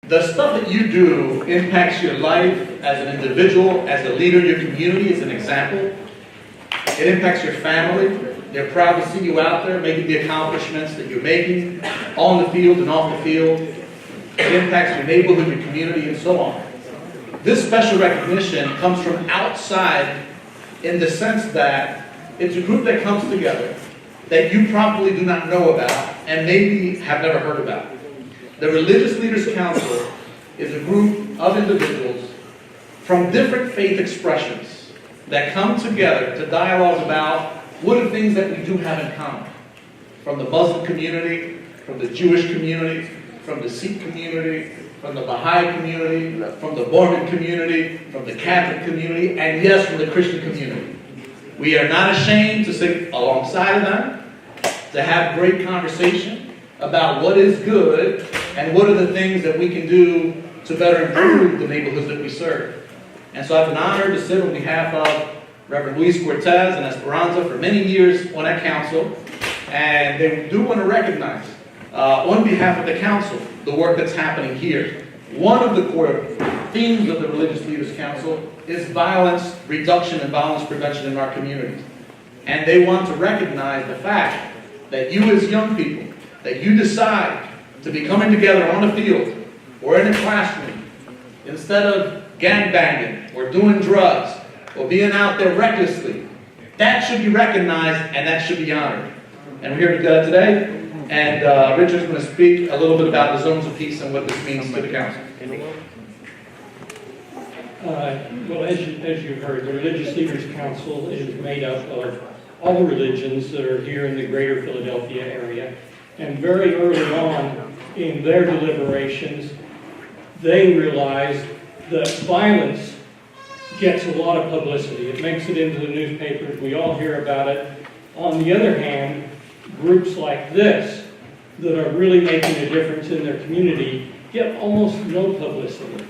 The stuff that you do impacts your life as an individual, as a leader, your community as an example. It impacts your family. They're proud to see you out there making the accomplishments that you're making on the field and off the field. It impacts your neighborhood, your community, and so on. This special recognition comes from outside in the sense that it's a group that comes together that you probably do not know about and maybe have never heard about. The Religious Leaders Council is a group of individuals from different faith expressions that come together to dialogue about what are things that we do have in common. From the Muslim community, from the Jewish community, from the Sikh community, from the Baha'i community, from the Mormon community, from the Catholic community, and yes, from the Christian community. We are not ashamed to sit alongside of them, to have great conversation about what is good and what are the things that we can do to better improve the neighborhoods that we serve. And so I've been honored to sit on behalf of Reverend Luis Cortez and Esperanza for many years on that council. And they do want to recognize, on behalf of the council, the work that's happening here. One of the core themes of the Religious Leaders Council is violence reduction and violence prevention in our communities. And they want to recognize the fact that you as young people, that you decide to be coming together on the field or in a classroom instead of gangbanging or doing drugs or being out there recklessly. That should be recognized and that should be honored. And we're here together today. And Richard's going to speak a little bit about the zones of peace and what this means to the council. Well, as you heard, the Religious Leaders Council is made up of all the religions that are here in the greater Philadelphia area. And very early on in their deliberations, they realized that violence gets a lot of publicity. It makes it into the newspapers. We all hear about it. On the other hand, groups like this that are really making a difference in their community get almost no publicity.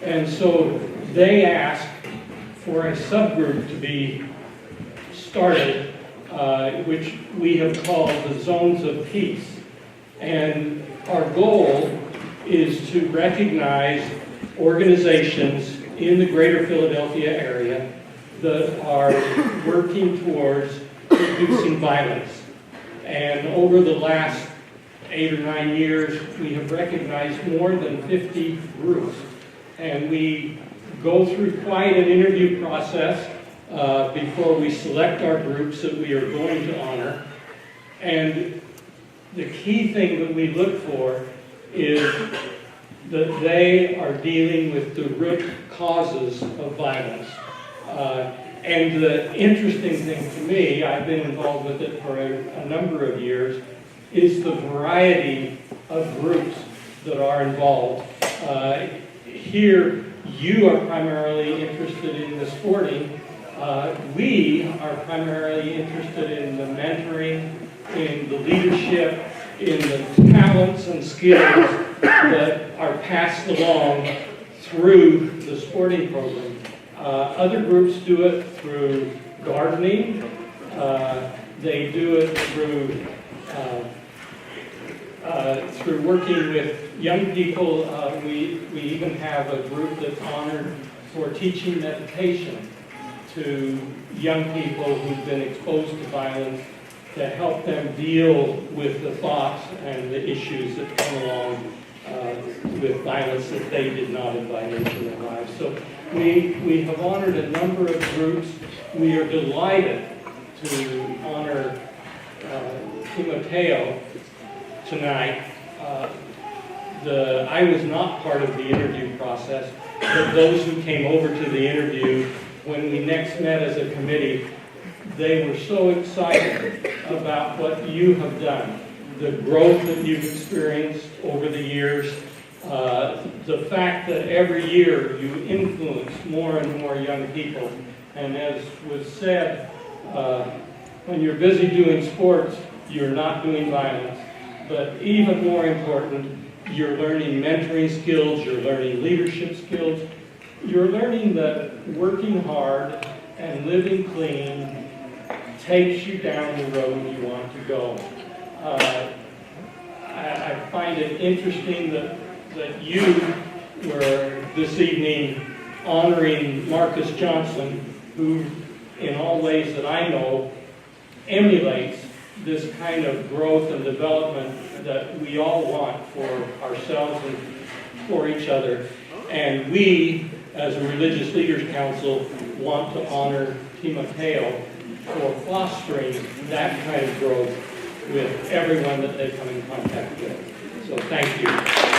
And so they asked for a subgroup to be started, which we have called the Zones of Peace. And our goal is to recognize organizations in the greater Philadelphia area that are working towards reducing violence. And over the last 8 or 9 years, we have recognized more than 50 groups. And we go through quite an interview process before we select our groups that we are going to honor. And the key thing that we look for is that they are dealing with the root causes of violence. And the interesting thing to me, I've been involved with it for a number of years, is the variety of groups that are involved. Here, you are primarily interested in the sporting. We are primarily interested in the mentoring, in the leadership, in the talents and skills that are passed along through the sporting program. Other groups do it through gardening. They do it through working with young people. We even have a group that's honored for teaching meditation to young people who've been exposed to violence, to help them deal with the thoughts and the issues that come along with violence that they did not invite into their lives. So we have honored a number of groups. We are delighted to honor Timoteo tonight. I was not part of the interview process, but those who came over to the interview, when we next met as a committee, they were so excited about what you have done, the growth that you've experienced over the years, the fact that every year you influence more and more young people. And as was said, when you're busy doing sports, you're not doing violence. But even more important, you're learning mentoring skills, you're learning leadership skills, you're learning that working hard and living clean takes you down the road you want to go. I find it interesting that that you were this evening honoring Marcus Johnson, who in all ways that I know emulates this kind of growth and development that we all want for ourselves and for each other. And we, as a Religious Leaders Council, want to honor Timoteo for fostering that kind of growth with everyone that they come in contact with. So thank you.